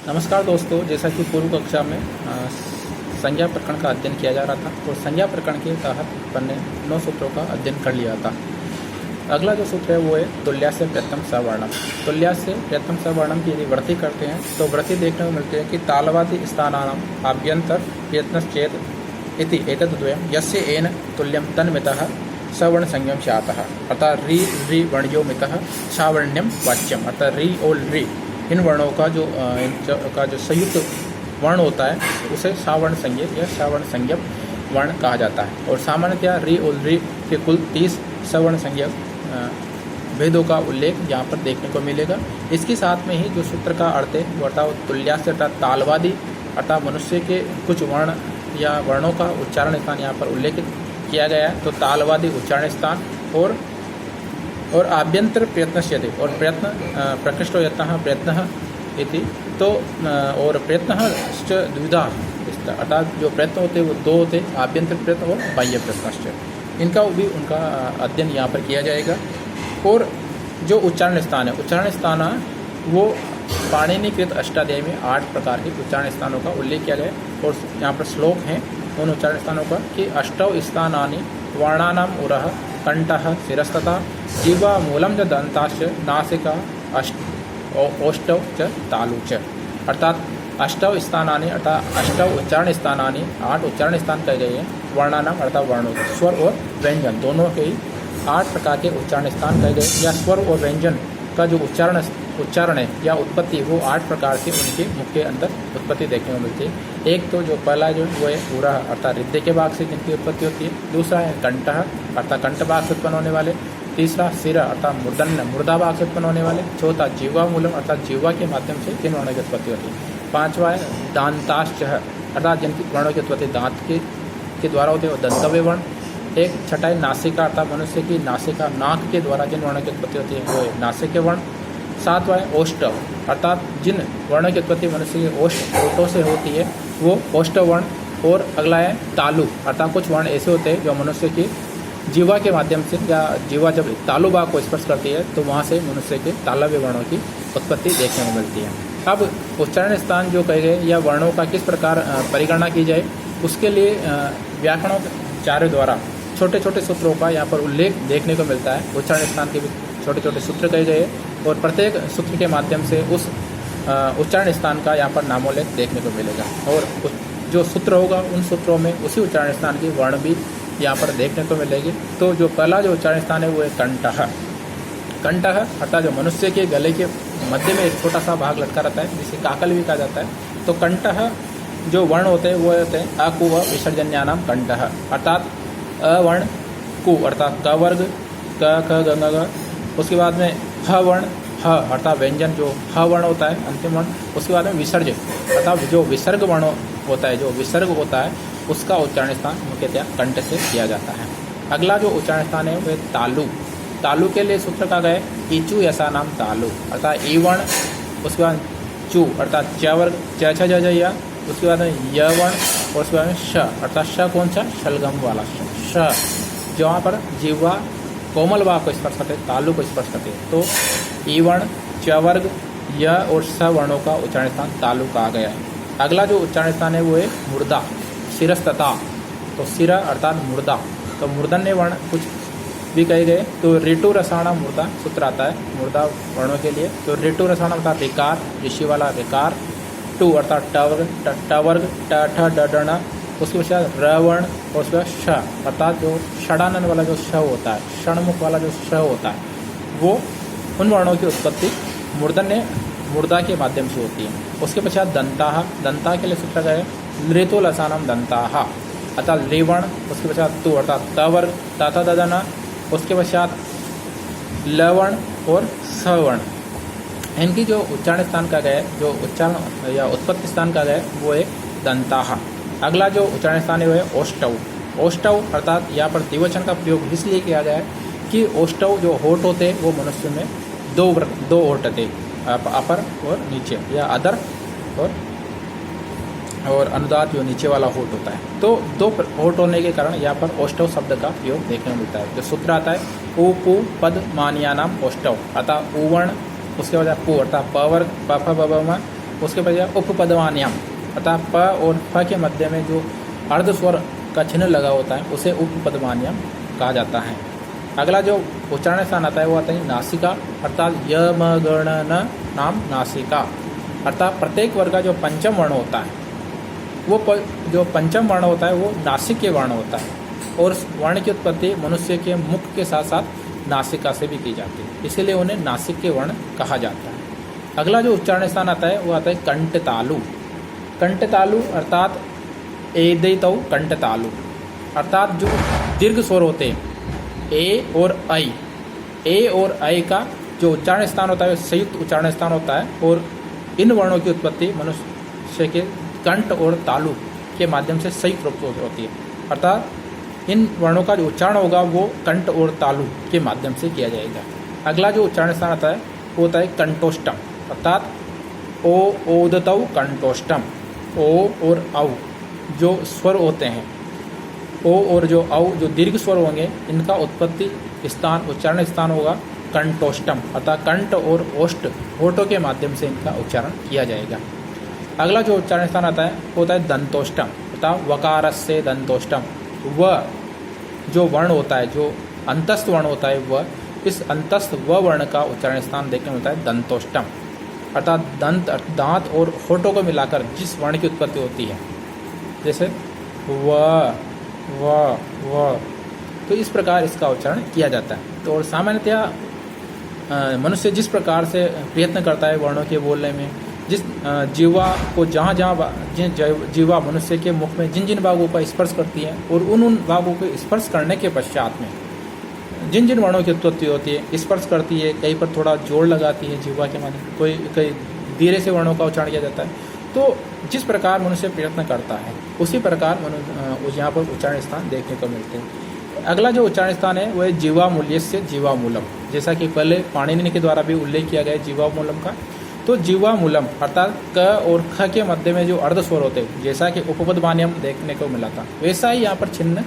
नमस्कार दोस्तों, जैसा कि पूर्व कक्षा में संज्ञा प्रकरण का अध्ययन किया जा रहा था तो संज्ञा प्रकरण के तहत अपन ने 9 सूत्रों का अध्ययन कर लिया था। अगला जो सूत्र है वो है तुल्यास्य प्रथम सवर्णम। तुल्यास्य प्रथम सवर्णम की यदि वृद्धि करते हैं तो वृद्धि देखने को मिलती है कि तालवादि स्थानानाम आभ्यंतर प्रयत्नश्चेत इति एतद्द्वयं यस्य एन तुल्यं तन्मितः सवर्ण संज्ञम स्यातः, अर्थात री री वर्णयो मितः सावर्ण्यम वाच्यम, अर्थात री और री इन वर्णों का जो संयुक्त वर्ण होता है उसे सावर्ण संज्ञक या सावर्ण संज्ञक वर्ण कहा जाता है। और सामान्यतया री और री के कुल 30 सवर्ण संज्ञक भेदों का उल्लेख यहाँ पर देखने को मिलेगा। इसके साथ में ही जो सूत्र का अर्थ है वो अर्थात तुल्यास्य अर्थात तालवादी अर्थात मनुष्य के कुछ वर्ण या वर्णों का उच्चारण स्थान यहाँ पर उल्लेखित किया गया है। तो तालवादी उच्चारण स्थान और आभ्यंतर प्रयत्नश्यते और प्रयत्न प्रकृष्टो यत्नः प्रयत्नः इति, तो और प्रयत्नः द्विधा, अर्थात जो प्रयत्न होते हैं वो 2 होते हैं, आभ्यंतर प्रयत्न और बाह्य प्रयत्नश्च, इनका भी उनका अध्ययन यहाँ पर किया जाएगा। और जो उच्चारण स्थान है, उच्चारण स्थान वो पाणिनिकृत अष्टाध्यायी में 8 प्रकार के उच्चारण स्थानों का उल्लेख किया गया है। और यहाँ पर श्लोक हैं उन उच्चारण स्थानों का कि अष्टौ स्थानानि वर्णानाम उरः कंठः शिरस्तथा जीवा मूलम च दंताश्च नासिका ओष्ठौ च तालु च, अर्थात अष्टौ स्थानानि अर्थात अष्टौ उच्चारण स्थानानि 8 उच्चारण स्थान कहे गए हैं। वर्णानाम अर्थात वर्णों के स्वर और व्यंजन दोनों के ही 8 प्रकार के उच्चारण स्थान कहे गए, या स्वर और व्यंजन का जो उच्चारण है या उत्पत्ति वो 8 प्रकार के उनके मुख के अंदर उत्पत्ति देखने को मिलती है। एक तो जो पहला जो वो है पूरा अर्थात हृदय के भाग से जिनकी उत्पत्ति होती है। दूसरा है कंठः अर्थात कंठ भाग से उत्पन्न होने वाले। तीसरा सिर अर्थात मूर्धन्य मुर्दा भाग से उत्पन्न होने वाले। चौथा जीवा मूलम अर्थात जीवा के माध्यम से जिन वर्णों की उत्पत्ति होती है। 5वां है दांताश्च अर्थात जिनकी वर्णों की उत्पत्ति दांत के द्वारा होती है, दंतव्य वर्ण। एक 6वां है नासिका अर्थात मनुष्य की नासिका नाक के द्वारा जिन वर्णों की उत्पत्ति होती है वो है नासिक वर्ण। 7वां है ओष्ठ अर्थात जिन वर्णों की उत्पत्ति मनुष्य के ओठों से होती है वो ओष्ठ वर्ण। और अगला है तालु अर्थात कुछ वर्ण ऐसे होते हैं जो मनुष्य की जीवा के माध्यम से या जीवा जब तालु भाग को स्पर्श करती है तो वहाँ से मनुष्य के तालव्य वर्णों की उत्पत्ति देखने को मिलती है। अब उच्चारण स्थान जो कहे गए या वर्णों का किस प्रकार परिगणना की जाए उसके लिए व्याकरणोचार्यों द्वारा छोटे छोटे सूत्रों का यहाँ पर उल्लेख देखने को मिलता है। उच्चारण स्थान के भी छोटे छोटे सूत्र कहे गए और प्रत्येक सूत्र के माध्यम से उस उच्चारण स्थान का यहाँ पर नामोल्लेख देखने को मिलेगा। और जो सूत्र होगा उन सूत्रों में उसी उच्चारण स्थान की वर्ण भी यहाँ पर देखने को मिलेगी। तो जो पहला जो उच्चारण स्थान है वो है कंठः। कंठः अर्थात जो मनुष्य के गले के मध्य में एक छोटा सा भाग लटका रहता है जिसे काकल भी कहा जाता है। तो कंठः जो वर्ण होते हैं वो होते हैं अ कु व विसर्जन्यानाम कंठः, अर्थात अ वर्ण कु अर्थात क वर्ग क ख ग घ। उसके बाद में ह वर्ण ह अर्थात व्यंजन जो ह वर्ण होता है अंतिम वर्ण। उसके बाद में विसर्ज अर्थात जो विसर्ग वर्ण होता है, जो विसर्ग होता है उसका उच्चारण स्थान मुख्यतः कंठ से किया जाता है। अगला जो उच्चारण स्थान है वह तालु। तालु के लिए सूत्र का गए ईचु ऐसा नाम तालु अर्थात ई वर्ण। उसके बाद चु अर्थात च वर्ग च छ ज या। उसके बाद में य वर्ण और उसके बाद में श अर्थात श कौन सा शलगम वाला श, जहाँ पर जीवा कोमल भाग को स्पर्श करते तालु को स्पर्श करते तो ई वर्ण च वर्ग य और स वर्णों का उच्चारण स्थान तालु कहा गया है। अगला जो उच्चारण स्थान है वो है मुर्दा शिरस्तता। तो सिरा अर्थात मुर्दा, तो मूर्धन्य वर्ण कुछ भी कहे गए। तो ऋतु रसाणा मुर्दा सूत्र आता है मुर्दा वर्णों के लिए। तो ऋतु रसाणा अर्थात विकार ऋषि वाला विकार। टू अर्थात टवर्ग ट ठ ड ड। उसके पश्चात र वर्ण और उसके बाद श अर्थात जो षडानन वाला जो श होता है, षणमुख वाला जो श होता है वो उन वर्णों की उत्पत्ति मूर्धन्य मुर्दा के माध्यम से होती है। उसके पश्चात दंताः। दंता के लिए सूत्र गए लृतो लसानम दंताः अर्थात लिवर्ण। उसके पश्चात तु अर्थात तवर्ग तथा ददना। उसके पश्चात लवर्ण और सवर्ण। इनकी जो उच्चारण स्थान का गए जो उच्चारण या उत्पत्ति स्थान का गए वो है दंताः। अगला जो उच्चारण स्थान है वो है ओष्ठौ। ओष्ठौ अर्थात यहाँ पर द्विवचन का प्रयोग इसलिए किया गया है कि ओष्ठौ जो होठ होते हैं वो मनुष्य में दो होठ होते, अपर और नीचे या अदर और अनुदात जो नीचे वाला होठ होता है। तो 2 होठ होने के कारण यहाँ पर ओष्ठव शब्द का प्रयोग देखने को मिलता है। जो सूत्र आता है उ पु पद मानिया नाम ओष्ठव अर्थात उवर्ण। उसके बाद पु अर्थात प वर्ग प फ ब ब म उसके बजाय उपपदवान्यम अर्थात प और फ के मध्य में जो अर्ध स्वर का चिन्ह लगा होता है उसे उपपदवान्यम कहा जाता है। अगला जो उच्चारण स्थान आता है वो आता है नासिका अर्थात यम गण न नाम नासिका अर्थात प्रत्येक वर्ग का जो पंचम वर्ण होता है वो जो पंचम वर्ण होता है वो नासिक के वर्ण होता है और उस वर्ण की उत्पत्ति मनुष्य के मुख के साथ साथ नासिका से भी की जाती है, इसीलिए उन्हें नासिक के वर्ण कहा जाता है। अगला जो उच्चारण स्थान आता है वो आता है कंठ तालु। कंठ तालु अर्थात एदितौ कंठ तालु अर्थात जो दीर्घ स्वर होते हैं ए और ऐ का जो उच्चारण स्थान होता है संयुक्त उच्चारण स्थान होता है और इन वर्णों की उत्पत्ति मनुष्य के कंठ और तालु के माध्यम से संयुक्त रूप से होती है, अर्थात इन वर्णों का जो उच्चारण होगा वो कंठ और तालु के माध्यम से किया जाएगा। अगला जो उच्चारण स्थान आता है वो होता है कंठोष्टम अर्थात ओ ओदतौ कंठोष्टम। ओ और औ जो स्वर होते हैं ओ और जो औ जो दीर्घ स्वर होंगे इनका उत्पत्ति स्थान उच्चारण स्थान होगा कंठोष्टम अर्थात कंठ और ओष्ठ होठों के माध्यम से इनका उच्चारण किया जाएगा। अगला जो उच्चारण स्थान आता है वो होता है दंतोष्टम अर्थात वकारस्य दंतोष्टम। व जो वर्ण होता है जो अंतस्थ वर्ण होता है वह इस अंतस्थ व वर्ण का उच्चारण स्थान देखने में होता है दंतोष्टम अर्थात दंत दांत और होठों को मिलाकर जिस वर्ण की उत्पत्ति होती है, जैसे व तो इस प्रकार इसका उच्चारण किया जाता है। तो और सामान्यतः मनुष्य जिस प्रकार से प्रयत्न करता है वर्णों के बोलने में, जिस जीवा को जहाँ जिन जीवा मनुष्य के मुख में जिन जिन भागों का स्पर्श करती है और उन भागों को स्पर्श करने के पश्चात में जिन जिन वर्णों की उत्पत्ति होती है, स्पर्श करती है, कहीं पर थोड़ा जोड़ लगाती है जीवा के माध्यम, कोई कई धीरे से वर्णों का उच्चारण किया जाता है। तो जिस प्रकार मनुष्य प्रयत्न करता है उसी प्रकार यहाँ पर उच्चारण स्थान देखने को मिलते हैं। अगला जो उच्चारण स्थान है वह जीवामूल्य से जीवामूलम, जैसा कि पहले पाणिनि के द्वारा भी उल्लेख किया गया है जीवामूलम का। तो जीवामूलम अर्थात क और ख के मध्य में जो अर्ध स्वर होते हैं, जैसा कि उपपदवान्यम देखने को मिला था, वैसा ही यहाँ पर चिन्ह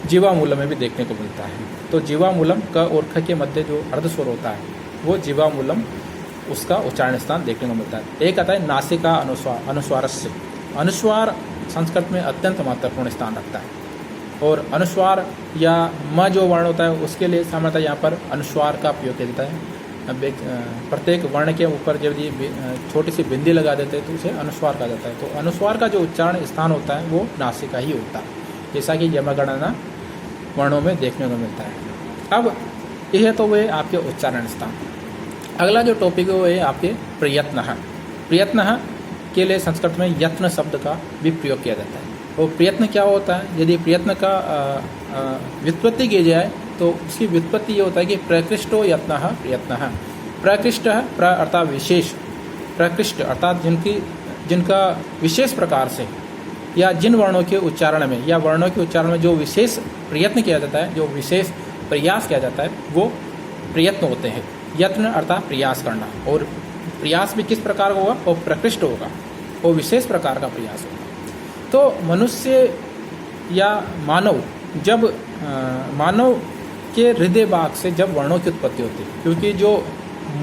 जीवामूलम में भी देखने को मिलता है। तो जीवामूलम क और ख के मध्य जो अर्ध स्वर होता है वो जीवामूलम उसका उच्चारण स्थान देखने को मिलता है। एक आता है नासिका अनुस्वार अनुस्वारस्य। अनुस्वार संस्कृत में अत्यंत महत्वपूर्ण स्थान रखता है और अनुस्वार या म जो वर्ण होता है उसके लिए सामान्यतः यहाँ पर अनुस्वार का प्रयोग किया जाता है। प्रत्येक वर्ण के ऊपर जब ये छोटी सी बिंदी लगा देते हैं तो उसे अनुस्वार कहा जाता है। तो अनुस्वार का जो उच्चारण स्थान होता है वो नासिका ही होता है, जैसा कि यमगणना वर्णों में देखने को मिलता है। अब यह तो वे आपके उच्चारण स्थान। अगला जो टॉपिक है वो है आपके प्रयत्न। प्रयत्न के लिए संस्कृत में यत्न शब्द का भी प्रयोग किया जाता है। और प्रयत्न क्या होता है, यदि प्रयत्न का व्युत्पत्ति की जाए तो उसकी व्युत्पत्ति ये होता है कि प्रकृष्टो यत्नः प्रयत्नः। प्रकृष्ट प्र अर्थात विशेष, प्रकृष्ट अर्थात जिनका विशेष प्रकार से या जिन वर्णों के उच्चारण में या वर्णों के उच्चारण में जो विशेष प्रयत्न किया जाता है, जो विशेष प्रयास किया जाता है वो प्रयत्न होते हैं। यत्न अर्थात प्रयास करना, और प्रयास भी किस प्रकार का होगा, वो प्रकृष्ट होगा, वो विशेष प्रकार का प्रयास होगा। तो मनुष्य या मानव जब मानव के हृदय भाग से जब वर्णों की उत्पत्ति होती है, क्योंकि जो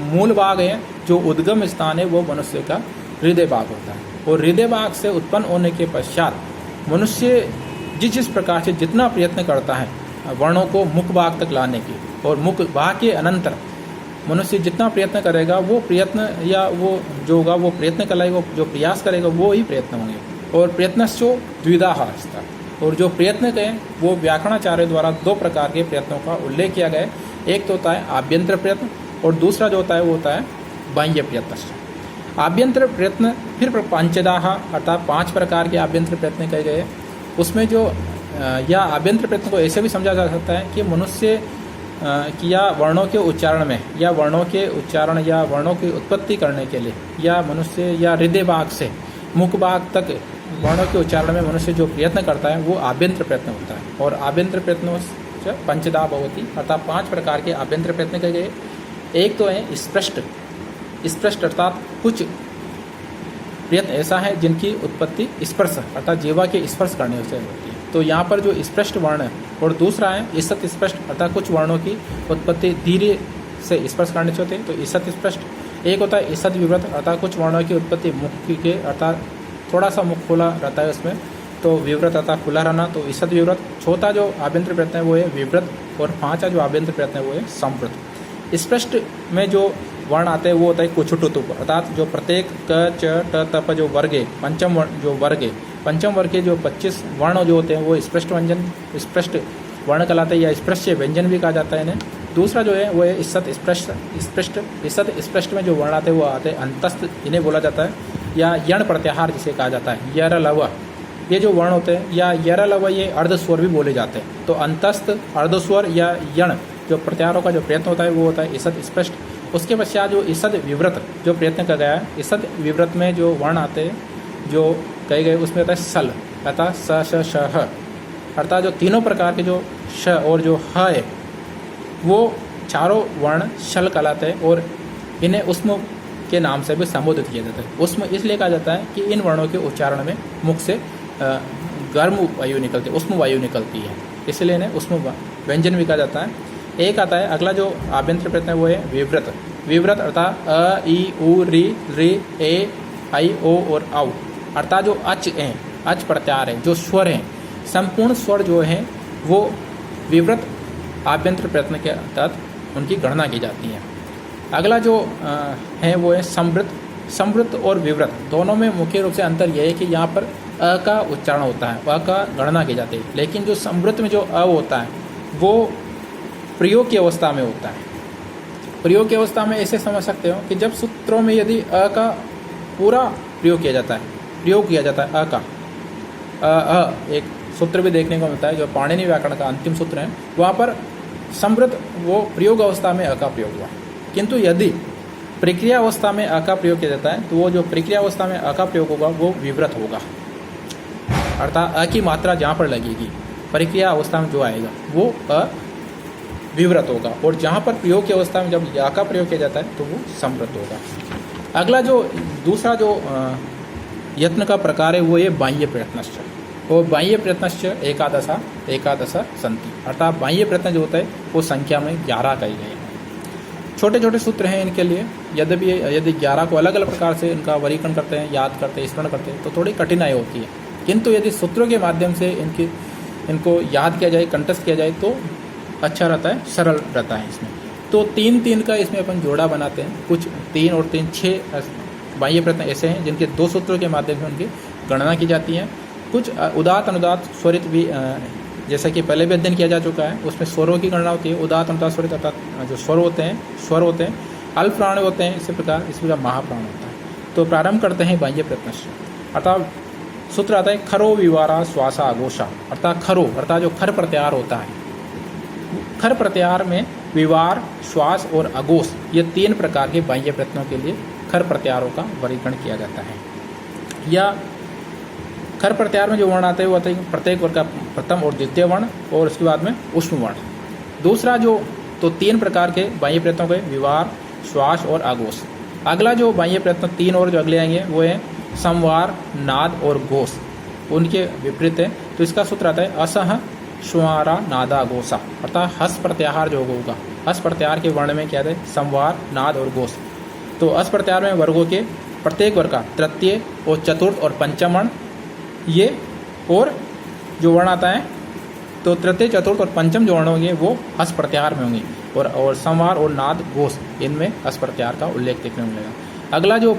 मूल भाग है, जो उद्गम स्थान है वो मनुष्य का हृदय भाग होता है, और हृदय भाग से उत्पन्न होने के पश्चात मनुष्य जिस प्रकार से जितना प्रयत्न करता है वर्णों को मुख भाग तक लाने की, और मुख भाग के अनंतर मनुष्य जितना प्रयत्न करेगा वो प्रयत्न या वो जो होगा वो प्रयत्न करेगा, जो प्रयास करेगा वो ही प्रयत्न होंगे। और प्रयत्नश्चो द्विधा हस्ता, और जो प्रयत्न करें वो व्याकरणाचार्य द्वारा दो प्रकार के प्रयत्नों का उल्लेख किया गया है। एक तो होता है आभ्यंतर प्रयत्न और दूसरा जो होता है वो होता है बाह्य प्रयत्न। आभ्यंतर प्रयत्न फिर पंचदाह अर्थात 5 प्रकार के आभ्यंतर प्रयत्न किए गए। उसमें जो या आभ्यंतर प्रयत्न को ऐसे भी समझा जा सकता है कि मनुष्य या वर्णों के उच्चारण में या वर्णों के उच्चारण या वर्णों की उत्पत्ति करने के लिए या मनुष्य या हृदय भाग से मुख भाग तक वर्णों के उच्चारण में मनुष्य जो प्रयत्न करता है वो आभ्यंतर प्रयत्न होता है। और आभ्यंतर प्रयत्नों से पंचदा भवति अर्थात 5 प्रकार के आभ्यंतर प्रयत्न किए गए। एक तो है स्पृष्ट अर्थात कुछ प्रयत्न ऐसा है जिनकी उत्पत्ति स्पर्श अर्थात जीवा के स्पर्श करने से होती है। तो यहाँ पर जो स्पष्ट वर्ण है, और दूसरा है ईसत स्पष्ट अर्थात कुछ वर्णों की उत्पत्ति धीरे से स्पर्श करने से होते हैं। तो ईसत स्पष्ट एक होता है ईसद विव्रत, अर्थात कुछ वर्णों की उत्पत्ति मुख के अर्थात थोड़ा सा मुख खुला रहता है उसमें, तो विव्रत अर्थात खुला रहना, तो ईसद विव्रत। चौथा जो आभ्यंतर प्रयत्न है वो है विव्रत, और पांचवा जो आभ्यंतर प्रयत्न है वो है संवृत। स्पष्ट में जो वर्ण आते हैं वो होता है कुछुटुतुप, अर्थात जो प्रत्येक क च ट त प जो वर्ग है, पंचम वर्ण जो वर्ग है, पंचम वर्ग के जो 25 वर्ण जो होते हैं वो स्पष्ट व्यंजन, स्पष्ट वर्ण कहलाते हैं, या स्पृश्य व्यंजन भी कहा जाता है इन्हें। दूसरा जो है वो है ईसद स्पृष्ट, स्पृष्ट ईसद स्पृष्ट में जो वर्ण आते हैं वो आते हैं अंतस्थ, इन्हें बोला जाता है, या यण प्रत्याहार जिसे कहा जाता है, यर लव, ये जो वर्ण होते हैं, या यर लव ये अर्धस्वर भी बोले जाते हैं। तो अंतस्थ, अर्धस्वर या यण जो प्रत्याहारों का जो प्रयत्न होता है वो होता है ईसद स्पष्ट। उसके पश्चात जो ईसद विव्रत जो प्रयत्न किया गया है, ईसद विव्रत में जो वर्ण आते हैं जो कहे गए उसमें होता है सल, अर्थात स श श ह, अर्थात जो तीनों प्रकार के जो श और जो ह है वो चारों वर्ण शल कहलाते हैं, और इन्हें उष्म के नाम से भी संबोधित किया जाता है। उष्म इसलिए कहा जाता है कि इन वर्णों के उच्चारण में मुख से गर्म वायु निकलती है, उष्म वायु निकलती है, इसलिए इन्हें उष्म व्यंजन भी कहा जाता है। एक आता है अगला जो आभ्यंतर प्रयत्न है वो है विव्रत। विव्रत अर्थात अ ई उ री री ए आई ओ और औ, अर्थात जो अच हैं, अच प्रत्याहार है, जो स्वर हैं, संपूर्ण स्वर जो हैं वो विव्रत आभ्यंतर प्रयत्न के तहत उनकी गणना की जाती है। अगला जो है वो है संवृत। संवृत और विव्रत दोनों में मुख्य रूप से अंतर यह है कि यहाँ पर अ का उच्चारण होता है, अ का गणना की जाती है, लेकिन जो संवृत में जो अ होता है वो प्रयोग की अवस्था में होता है। प्रयोग की अवस्था में ऐसे समझ सकते हो कि जब सूत्रों में यदि अ का पूरा प्रयोग किया जाता है, प्रयोग किया जाता है अ का, एक सूत्र भी देखने को मिलता है जो पाणिनि व्याकरण का अंतिम सूत्र है, वहाँ पर संवृत वो प्रयोग अवस्था में अ का प्रयोग हुआ। किंतु यदि प्रक्रिया अवस्था में अ का प्रयोग किया जाता है तो वो जो प्रक्रिया अवस्था में अ का प्रयोग होगा वो विव्रत होगा, अर्थात अ की मात्रा जहाँ पर लगेगी प्रक्रिया अवस्था में जो आएगा वो अ विव्रत होगा, और जहाँ पर प्रयोग की अवस्था में जब या का प्रयोग किया जाता है तो वो संवृत होगा। अगला जो दूसरा जो यत्न का प्रकार है वो ये बाह्य प्रयत्नश्च, और बाह्य प्रयत्नश्च एकादश संति, अर्थात बाह्य प्रयत्न जो होता है वो संख्या में 11 कही गए हैं। छोटे छोटे सूत्र हैं इनके लिए, यद्यपि यदि 11 को अलग अलग प्रकार से इनका वर्गीकरण करते हैं, याद करते हैं, स्मरण करते हैं तो थोड़ी कठिनाई होती है, किंतु यदि सूत्रों के माध्यम से इनको याद किया जाए, कंठस्थ किया जाए तो अच्छा रहता है, सरल रहता है इसमें। तो 3-3 का इसमें अपन जोड़ा बनाते हैं, कुछ 3 और 3 6 बाह्य प्रयत्न ऐसे हैं जिनके 2 सूत्रों के माध्यम से उनकी गणना की जाती है। कुछ उदात अनुदात स्वरित भी, जैसा कि पहले भी अध्ययन किया जा चुका है, उसमें स्वरों की गणना होती है। उदात अनुदात स्वरित अर्थात जो स्वर होते हैं, अल्प प्राण होते हैं, इसी प्रकार महाप्राण होता है। तो प्रारंभ करते हैं बाह्य प्रयत्न से, अर्थात सूत्र आता है खरो विवारा श्वासा अघोषा, अर्थात खरो अर्थात जो खर प्रत्याहार होता है, खर प्रत्याहार में विवार, श्वास और अघोष ये 3 प्रकार के बाह्य प्रयत्नों के लिए खर प्रत्याहारों का वर्गीकरण किया जाता है। या खर प्रत्याहार में जो वर्ण आते हैं वो आते हैं प्रत्येक वर्ग का प्रथम और द्वितीय वर्ण, और उसके बाद में ऊष्म वर्ण। दूसरा जो तो 3 प्रकार के बाह्य प्रयत्नों के विवार, श्वास और आघोष। अगला जो बाह्य प्रयत्न 3 और जो अगले आएंगे वो है संवार, नाद और घोष, उनके विपरीत है। तो इसका सूत्र आता है असह श्वारा नादा घोषा, अर्थात हस प्रत्याहार जो होगा, हस प्रत्याहार के वर्ण में क्या है संवार, नाद और घोष। तो हस प्रत्याहार में वर्गों के प्रत्येक वर्ग का तृतीय और चतुर्थ और पंचम वर्ण ये, और जो वर्ण आता है तो तृतीय, चतुर्थ और पंचम जो वर्ण होंगे वो हस प्रत्याहार में होंगे, और संवार और नाद घोष इनमें हस प्रत्याहार का उल्लेख देखने को मिलेगा। अगला जो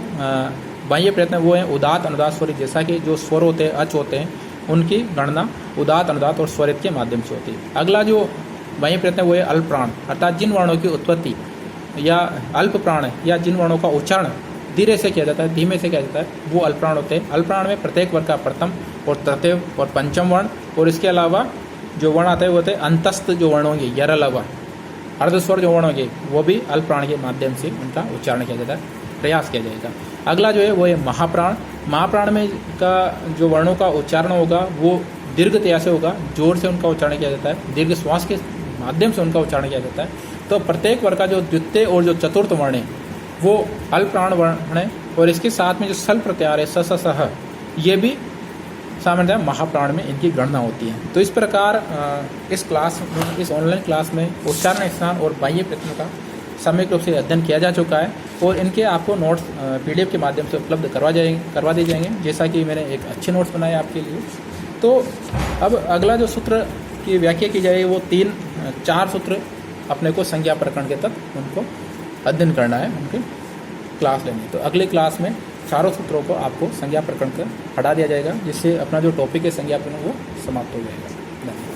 बाह्य प्रयत्न वो है उदात अनुदात स्वरित, जैसा कि जो स्वर होते हैं, अच होते हैं, उनकी गणना उदात अनुदात और स्वरित के माध्यम से होती है। अगला जो बाह्य प्रयत्न वो है अल्प प्राण, अर्थात जिन वर्णों की उत्पत्ति या अल्प प्राण या जिन वर्णों का उच्चारण धीरे से किया जाता है, धीमे से किया जाता है, वो अल्प प्राण होते हैं। अल्प प्राण में प्रत्येक वर्ग का प्रथम और तृतीय और पंचम वर्ण, और इसके अलावा जो वर्ण आते हैं वो होते हैं अंतस्थ जो वर्ण होंगे, यर लव, अर्धस्वर जो वर्ण होंगे वो भी अल्प प्राण के माध्यम से उनका उच्चारण किया जाता है, प्रयास किया जाएगा। अगला जो है वो है महाप्राण। महाप्राण में का जो वर्णों का उच्चारण होगा वो दीर्घतया से होगा, जोर से उनका उच्चारण किया जाता है, दीर्घ श्वास के माध्यम से उनका उच्चारण किया जाता है। तो प्रत्येक वर्ग का जो द्वितीय और जो चतुर्थ वर्ण है वो अल्प प्राण वर्ण है, और इसके साथ में जो सल प्रत्याहार है स स सह ये भी सामान्यतः महाप्राण में इनकी गणना होती है। तो इस प्रकार इस ऑनलाइन क्लास में उच्चारण स्नान और बाह्य प्रयत्नों का सामूहिक रूप से अध्ययन किया जा चुका है और इनके आपको नोट्स PDF के माध्यम से उपलब्ध करवा दिए जाएंगे, जैसा कि मैंने एक अच्छे नोट्स बनाए आपके लिए। तो अब अगला जो सूत्र की व्याख्या की जाएगी वो 4 सूत्र अपने को संज्ञा प्रकरण के तक उनको अध्ययन करना है, उनकी क्लास लेनी है। तो अगले क्लास में चारों सूत्रों को आपको संज्ञा प्रकरण कर हटा दिया जाएगा, जिससे अपना जो टॉपिक है संज्ञा प्रकरण वो समाप्त हो जाएगा। धन्यवाद।